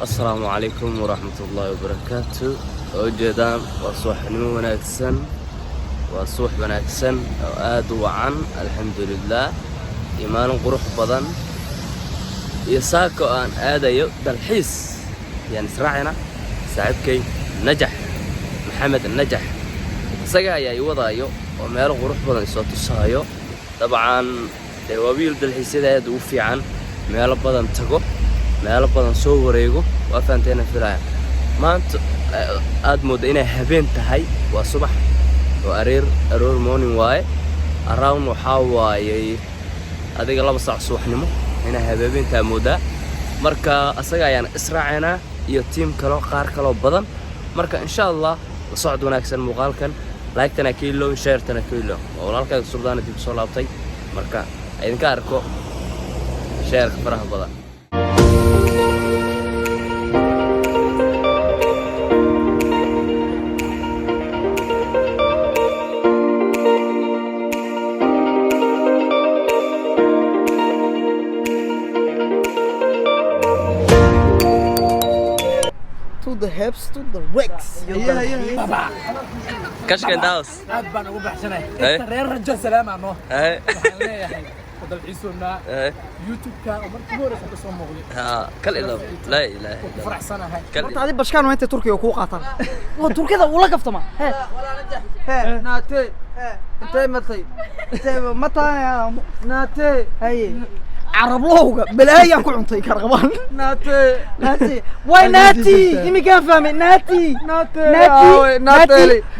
السلام عليكم ورحمة الله وبركاته. وجدان وصوح ونكسن وصوح ونكسن وآد وعن الحمد لله إيمان قروح بدن يساكو أن آد يقدر الحس يعني سرعنا ساعدكي نجح محمد النجح سجى يا يوضايو وما له قروح بدن صوت الصايو طبعا وابيل الحس ده دوفي عن ما له بدن تجو meelo badan soo wareego waa faanteena filaya maanta aad moodo inay habeen tahay waa subax oo aroor morning waaye around waxa waaye adiga 2 saac subaxnimo inay habeentaa moodaa marka asaga ayaan israacayna iyo team kale qaar kale badan marka insha Allah la socod wanaagsan muuqaalkan like tana kiilo share tana kiilo walaalkayga Suldaan dib soo laabtay marka idinka arko share faraha badan the hips to the wicks. Baba. كشكن داوس. أبان أقول بحسنة. ترى رجال سلام عنه. فضل عيسونا. يوتيوب كان عمر كبير سبسون مغلي. كل إله لا إله. فرح سنة هاي. مرت علي بشكان وأنت تركيا وكو قطر. تركيا ده ولا قفت ما. ها ناتي. أنت متى يا ناتي هاي. عرب لوجا بلايا كعنتي كرغبان ناتي واي ناتي إمي كان فاهمي ناتي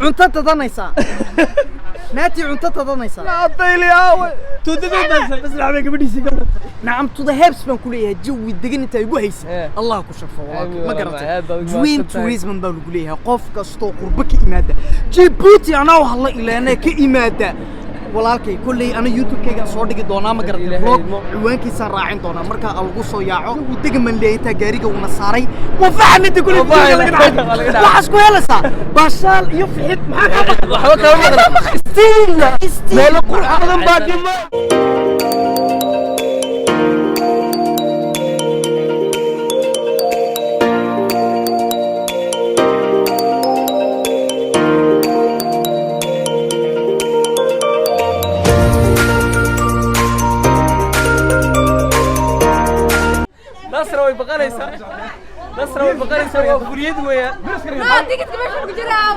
عنتا تضنيسا ناتي عنتا تضنيسا ناتي لي أوي تودي بس العبيك بديسي قبل نعم تو ذا هيبس من كلية جوي الدقن انت يبوهيس الله كشفه ما قرأت دريم توريزم بقول كلية قف كستو قربك إمادة جيبوتي أنا والله إلا أنا كإمادة walaalkay kulay ana youtube-kayga soo dhigi doonaa ma garatay vlog ciwaankiisa raacin doonaa marka lagu soo yaaco uu degman leeyta gaariga uu nasaaray wa faanida kulay waxaas ku helaysaa bashaal iyo fixid maxaa ka waxba ka meel qurxan baadimo نصر وبقريسة وفريد ويا ما تيجي تكمل في الجرام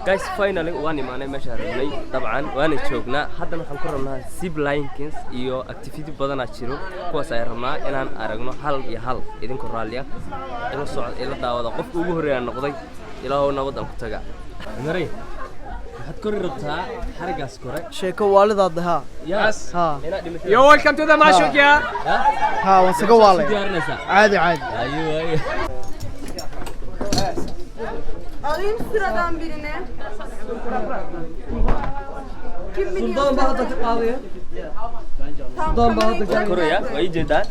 guys finally واني معنا مشاريع طبعا وانا شوقنا حتى نحن كررنا سيب لاينكنز iyo activity badan ah jiro kuwaas ay rabnaa inaan aragno hal iyo hal idin ku raaliya inuu socod ila daawada qofka ugu horeeya noqday ilaahow nabadan ku taga maray هتكون ربطها حرقة سكورة شيكو والدها ها يس ها يو ويلكم تو ذا ماشوك يا ها وانسكو والي عادي ايوه Alayım sıradan birine. Kim biliyor? Sultan Bahadır ağlıyor. Sultan Bahadır Kuru ya, o iyi cidden.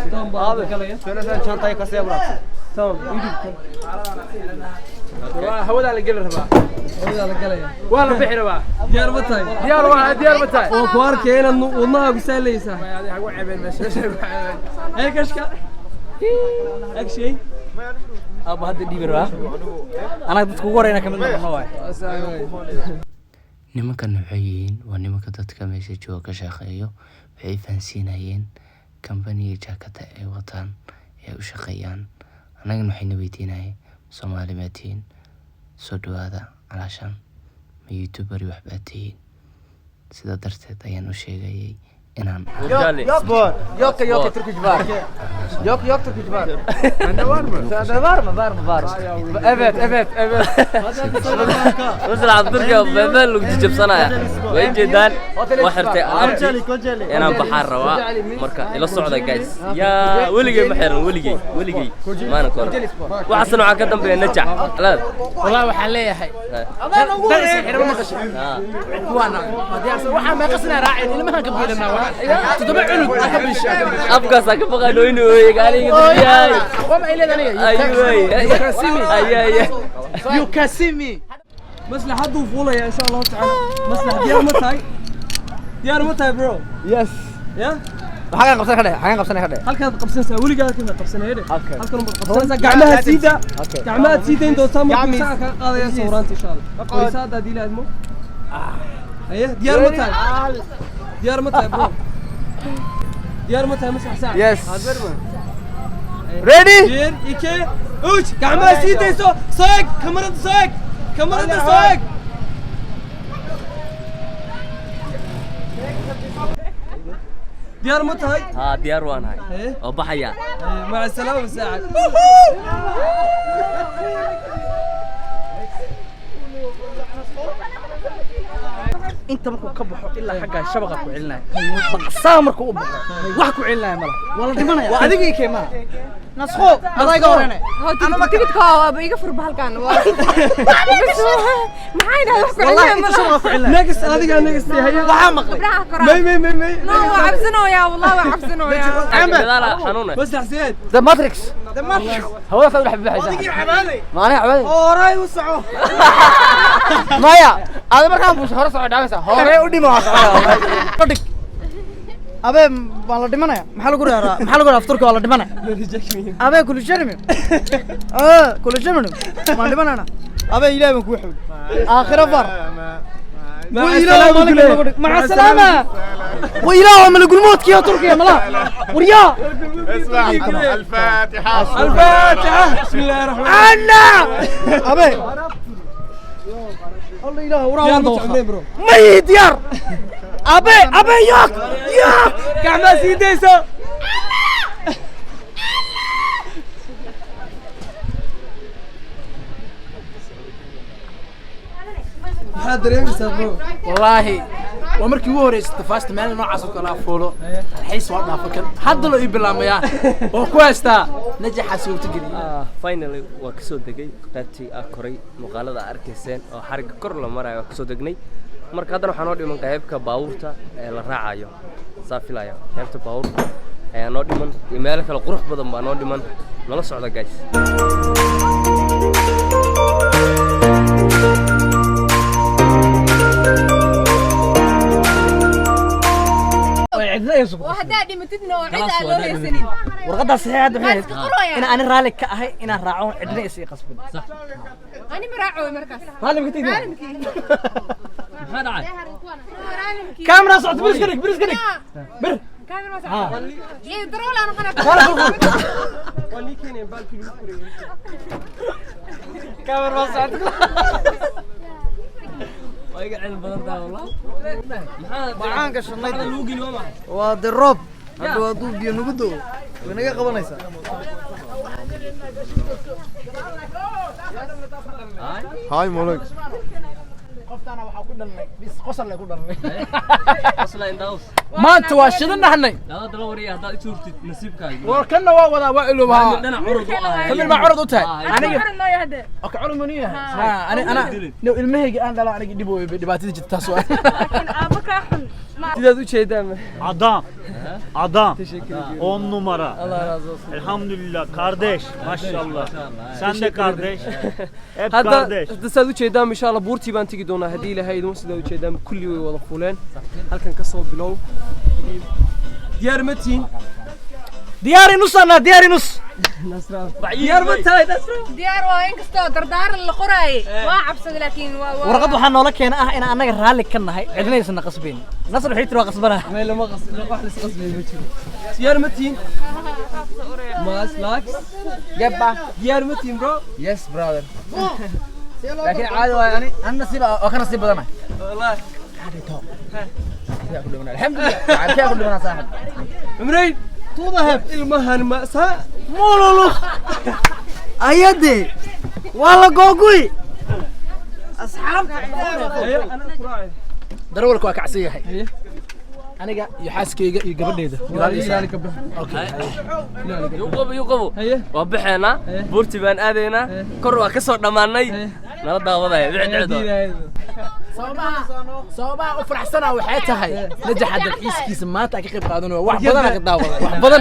Sultan Bahadır kalıyor. Şöyle sen çantayı kasaya bırak. Tamam, yürü. هودا على القلر بقى هودا على القلر والله بحر بقى ديار متاي ديار متاي او كوارك هنا والله بيساليسا هذه حق عيبين ماشي هيك اشكال هيك شيء ابو هذا دي برا انا بدك ورينا كمان نواي nimankan waxay yihiin waa nimanka dadka meesha jooga ka shaqeeyo waxay fahansiinayeen company jaakada ay wataan ee u shaqeeyaan anagana waxayna weydiinayeen Soomaali ma tihiin soo dhawaada calaashan ma youtuber waxba tihiin sida darteed ayaan u sheegayay inaan yok Turkish bar yok Turkish bar انا var evet وصل عبد الرجال بابل وجيب صناعه وين جدان وحرتي انا بحر روا marka ila socda guys ya waligay ma xiran waligay ma ana kor waxaan waxa ka dambeeya najax والله waxaan leeyahay adaan ugu xiran ma qashin waana waxa ma qasina raacin ilmaha ka biilana تدبع عنق أكبرش أبغى ساكب قانون إنه يقالي يا وما إلى ذلك أيوة you can see me مصلح حد وفوله ان شاء الله تعالى مصلح ديار متى ديار متى برو يس يا حاجه قبسنا كده حاجه قبسنا كده halkaad qabsanaysaa weligaa kana qabsanayay halkan baad qabsanaysaa gacmaha siida gacmaha siida inta saamaha ka qaadaya sawiranta insha Allah qoysaada hadii laadmo aye diyaar ma tahay bro diyaar ma tahay masax saac yes ready 1 2 3 gacmaha siidayso saag kamarada saag ديار متى ها ديار وانا هاي وبحيا مع السلامة ساعد انت مركو كبحو الا حقا شبقه ku cilinay baqsaa markuu u baxo wax ku cilinay mala wala dhimanaya waa adigii keema nasxo adayga horene ana ma tigid ka waa iga fur bahalkan maxayna wax ku cilinay mala shabaqa ku cilinay next adiga next hay waxa maqlay may no waa cabsanayaa wallahi waa cabsanayaa gadaala xanuuna bas xasiid the matrix هو فاضل حبيبي adigii xabaanay ما انا عبالي horay u soco مايا هذا ما كان بوش هرس دعوسه هوري u dhimo qodhig abe baa la dhimanaya maxaa lagu reeraa afturka waa la dhimanaya abe kulu jarmi kulu jarmi ma dhimanana abe ilaahay baan ku xul aakhira far مع السلامة وإله من الموت يا تركيا ملا وريا اسمع الفاتحة بسم الله الرحمن الرحيم أبي الله إله وراه مي ديار أبي ياك كعبة سيديسو والله ومركي ugu horeysay tafaasta meel noocaas oo kala fuulo xiis waa dhaafakan hadda loo iiblaamaya oo ku haystaa najaxa suurta geliya finally waa ka soo degay qaybtii koray muuqaalada arkayseen oo xariga kor la marayo ka soo degnay marka haddana waxaan oo dhiman qaybka baabuurta ee la raacayo saafilaya qaybta baabuurta ayaa noo dhiman iyo meel kale qurux badan baa noo dhiman nala socda guys وهذا دمتنا وعيد على ليسنين warqada saxiixad waxay in aan raali ka ahay in aan raaco cidna isii qasbin صح أنا مراعو مركز raali ma tigna maxaa dhacay kaamira socod biris ganig bir كاميرا صح يدرون أنا خنا kaamira socod ويقع علم بدنتا والله waxaan ka shanay waa diroob hadda waa duub biyo nagu doo wanaga qabanaysa هاي مولك qoftaana waxa ku dhalnay bis qosol ay ku dhalnay asla indaus maanta waa shidanahnay la dala wariya hadda i suurtid nasiibkaaga war kana waa wada waa iloobaha dhana curud u ah kamil ma curud u tahay aniga ما يهدى okay curud maniya ana ilmahayga aan dhala aniga dib way dhibaatada jirta taas waa لكن أبوك أحن sidaad u jeedaan Adam 10 numara. Allah razı olsun Elhamdülillah kardeş maşallah. Sen de kardeş. Hep hadda kardeş. sidaad u jeedaan insha Allah buurtii baan tagi doonaa hadii ilaahay idin sidaad u jeedaan kulli way wada fuuleen halkan ka soo bilow diyaar ma tihiin diyaari nus ana diyaari nus diyaar ma tahay nasra ديار وين كستو دردار القراي واعب صد لكن warqad waxaa noola keena ah in anaga raali ka nahay cidna aysan qasbin nasr waxay tiri waa qasbana ما لما قص wax la isqasbay ma jiro diyaar ma tihiin mas lax yabba diyaar ma tihiin bro yes brother laakiin caadi waa ani an nasiib oo ka nasiib badana wallahi alhamdulillah عارفين كل من صاحب عمرين تذهب المهن مأساة مولولو ايدي والله غوغوي اصحاب أنا كراعي darawalku waa kacsan yahay aniga iyo xaaskeyga iyo gabadheeda yuqabo waa baxeena buurtii baan aadaynaa kor waa ka soo dhamaanay nala daawadaya wixii dhacdo sababaa u faraxsanaa waxay tahay najaxa dalxiiskiisa maanta ka qayb qaadanaya wax badan ka daawaday wax badan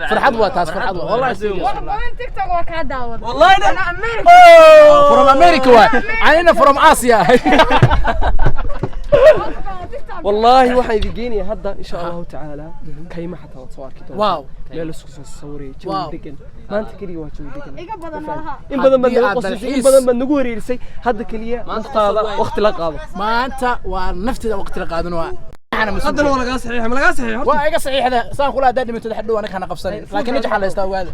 farxad waa taas farxad waa wallahi TikTok waa ka daawad wallahi أنا أمريكا from America waa anina from Asia والله واحد يجيني هدا إن شاء الله تعالى كيما حتى تصور كده واو لا لسه صوري جو دقن ما أنت كلي واجو دقن إيجا بدن لها إن بدن من قصص إن بدن من نقول يرسي هذا كليه مختار وقت لقابه ما أنت ونفتي وقت لقادن waa هذا لو لقى صحيح ما لقى صحيح waa iga saxiix hada saan kula daadimi tadxadhow anaka hana qabsan laakiin najaxa la istaa waada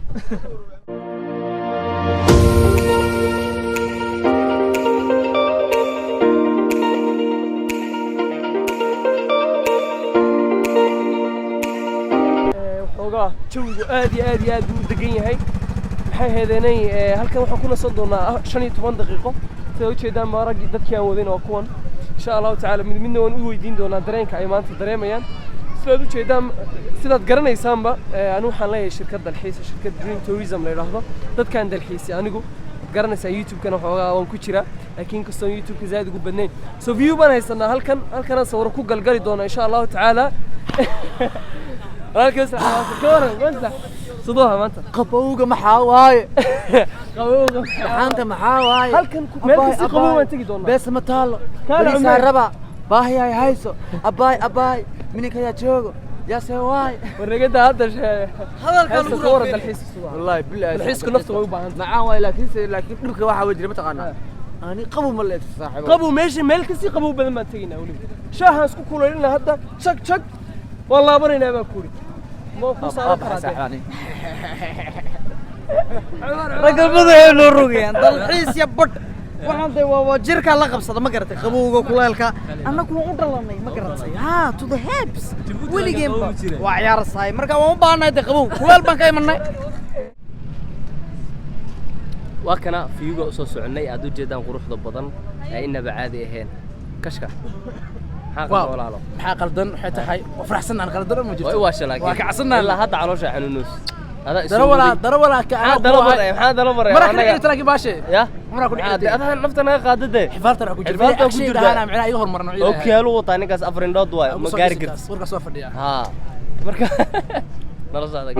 وحوغا جوجو آدي بuu degan yahay maxay heedanay halkan waxaan ku nasan doonaa 15 daqiiqo sida u jeedaan maaragii dadkii aan wadin oo kuwan insha Allah ta'ala midna waan u weydiin doonaa dareenka ay maanta dareemayaan sidaad u jeedaan sidaad garanaysaanba anu waxaan leeyahay shirkad dalxiis shirkad Dream Tourism la yiraahdo dadkan dalxiis anigu garanaysaa YouTube kana waxoogaa waan ku jira laakiin kastoon YouTube ka zaad ugu badnayn so view baan haysanaa halkan sawir ku galgali doona insha Allah ta'ala halkaas kooran wanta صدوها ما أنت قبوقة محاواي قبوقة أنت محاواي هل كان مالك قبوقة ما تجي دونا بس مطالو بس الربع باهي هاي هايسو أباي منك يا جوجو يا سواي ورجعت هذا الشيء هذا كان صورة الحس والله بالله الحس كل نفسه ويبقى معاه لكن بك واحد وجري متقنا أنا قبو مليت صاحب قبو ماشي مالك سي قبو بدل ما تجينا ولي شاهن سكو كلنا هذا شك والله برينا ما كوري مو فصار يعني رجل بدأ له الرجيان dalxiis ya bad waxaan day waa jirka la qabsada ma garatay qabowga kuleelka annagu waan u dhalanay ma garatay ha to the hips weligeen ba waa ciyaar saay marka waan u baahnay qabow kuleel baan ka imanay waa kana fiigo soo soconay aad u jeedaan quruxda badan ee inaba caadi ahayn kashka maxaa qaldan waxay tahay faraxsan aan qaldan ma jirto waa shalay waa kacsanaa ilaa hadda caloosha xanuunus darawala ka maxaa dalmaray marka inta lagi baashe ya marka ku dhigay adaa naftana qaadade xifaartana ku jirta xifaartana ku jirta ana macna iga hormarno oo kiyalu wataa ninkaas afrindood waay ma gaari kartid warka soo fadhiya ha marka nala saada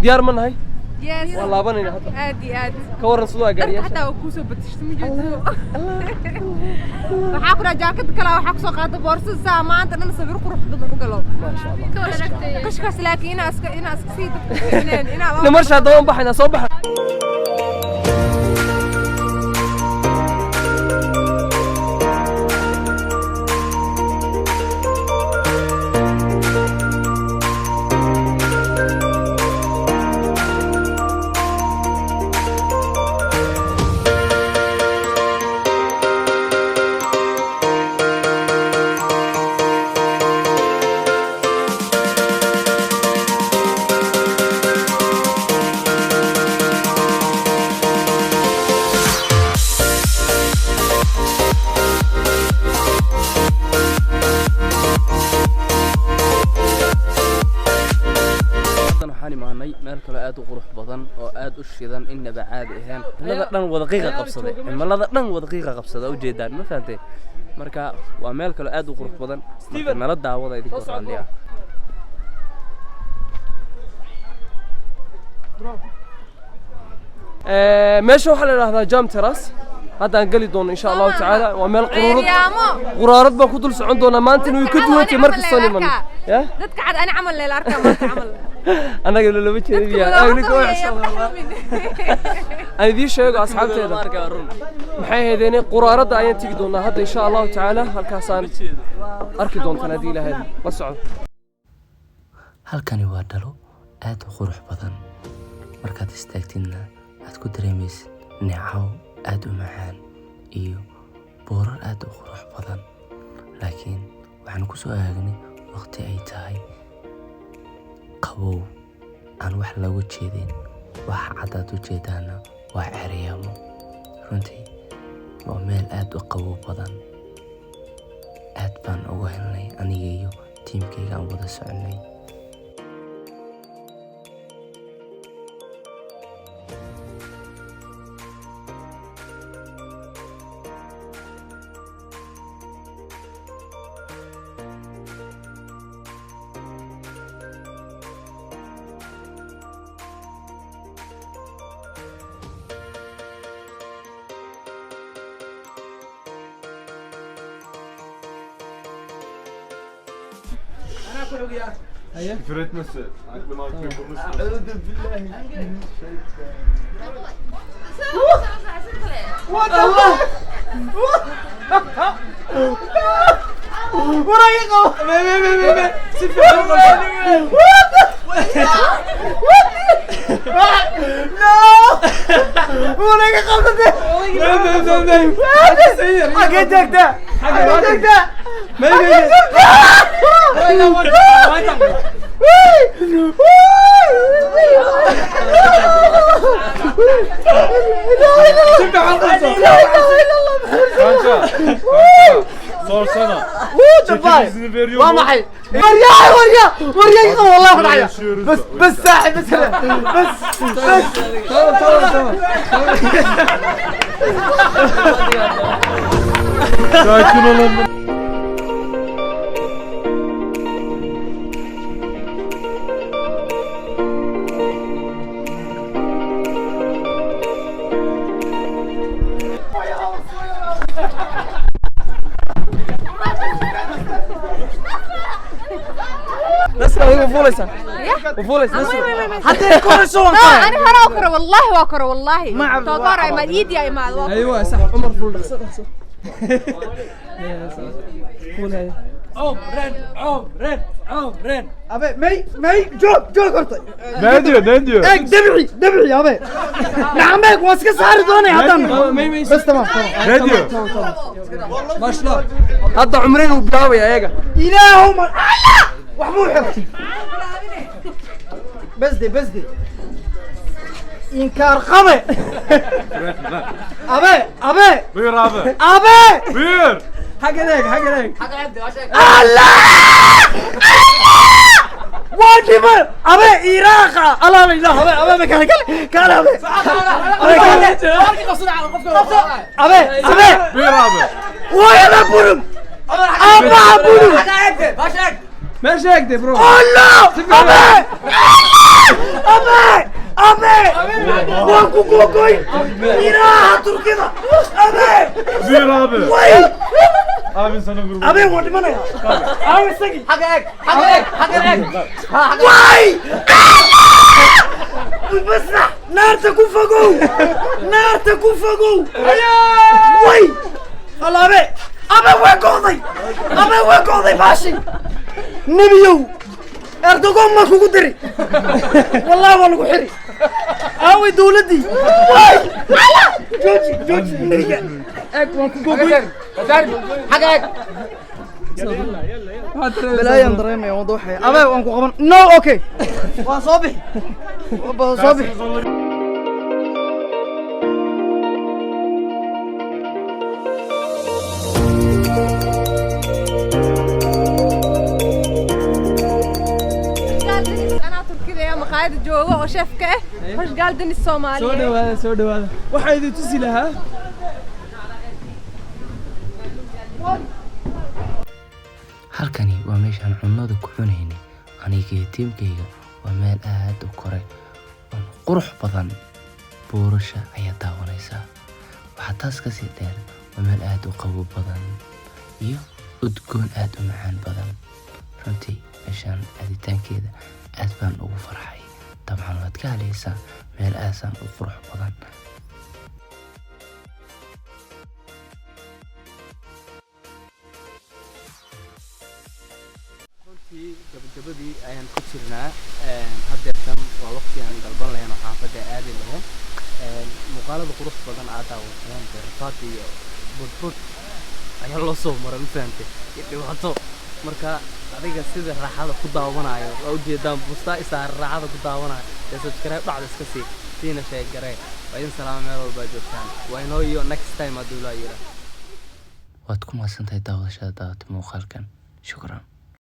ديار من هاي؟ يس والله بني هذا عادي كورن صدوق قارية حتى وكوسو بتشتمي جدو وحاكنا جاكيت كلا وحاكسو قاطع بورصة ساعة ما أنت أنا نصبر قروح بدو قلو ما شاء الله كشكاس لكن إنا أسكسيد نمرش هذا وين بحنا صبح meel kale aad u qurux badan oo aad u shidan inaba caadi ahaan cimilada dhan wada qiiqa qabsaday cimilada dhan wada qiiqa qabsada u jeedaan ma fahanteen marka waa meel kale aad u qurux badan nala daawada idinku raaliya meesha waxa la yiraahdaa jam terrace haddaan gali doono insha Allah ta'ala waa meel quraarad baan ku dul socon doona maanta inuu ka duwantay markii soo niman ya dadka cad ana amal leela arkaa maanta amal anaga lama jeediya aniga aan idin sheego asxaabteeda maxay heedeen quraarada ayaan tigi doonaa hadda insha Allah ta'ala halkaasaan arki doontaan hadii ilaahay la socdo halkani waa dhalo aad u qurux badan markaad istaagtidna aad ku dareemaysid neecaw aad u macaan iyo boorar aad u qurux badan laakiin waxaan ku soo aagnay waqti ay tahay qabow aan wax lagu jeedin waxa cadaad u jeedaana waa Ceeryaamo. runtii waa meel aad u qabow badan. aad baan ugu helnay aniga iyo tiimkayga aan wada soconay. küfür etmesi. Aklıma konuşma. Allah! Burayı kapat. Be. Süper. No! Burayı kapat. Be. Hak edecekti. Hak edecekti. Kanka. Sorsana. Çekil izni veriyor mu? والله وريا والله فضحية بس ساحب بس تمام Sakin olun. بس هو فوليسا وفوليسا حتى الكرة شو انا هرا اكره والله واكره والله توقع ما ايدي يا ما ايوه صح عمر فوليسا عمرين ابي مي جو قرطي Ne diyor? اك دبعي يا ابي نعم بك واسك صار دوني هذا بس تمام Ne diyor? ما شاء الله هذا عمرين وبلاوي يا ايقا الههم وحمو حبتي بس دي انكار قمي ابي Buyur abi. Buyur. حق هيك الله واجب ابي اراقه الله لا اله ابي كان ابي Buyur abi. ويا بورم ابا بورم ماشي هيك برو الله ابي وكوكوي اراقه تركيا ابي Buyur abi. وي Abi sana kurban. ابي ودي من يا ابي سقي حقك واي بسرح نار تكون فوقو وي الله ابي وقوضي ماشي نبيو اردوغان ما كوكو دري والله ما لقو حري اوي دولتي واي جوجي نرجع اكو كوكو حقك بلا يندريم يا وضوحي ابي وانكو قبن نو اوكي وصبح انا تركيا يا مقاعد جوجو وشيفك وش قال دني الصومالي سو دواada waxaa idin tusi lahaa halkani waa meeshaan cunnada ku cunaynay aniga iyo tiimkayga. waa meel aad u kore oo qurux badan. buurasha ayaa daawanaysaa. waxaa taas kasii dheer waa meel aad u qabow badan iyo udgoon aad u macaan badan. runtii meeshaan aaditaankeeda aad baan ugu farxay. dabcan waad ka helaysaa meel aasaan u qurux badan. gabagabadii ayaan ku jirnaa. haddeertan waa waqti aan dalban lahayn oo xaafadda aadi lahayn. muuqaalada qurux badan aad daawateen beerfaad iyo budbud ayaa loo soo maray ma fahantay iyo dhibaato. marka adiga sida raaxada ku daawanayo waa ujeedaan bustaa isaa raaxada ku daawanayo ee subscribe dhacda iska sii siina sheegaree waa idin salaama meel walba joogtaan waa inoo iyo next time hadduu laa yira waad ku mahadsantahay daawashada daawata muuqaalkan shukran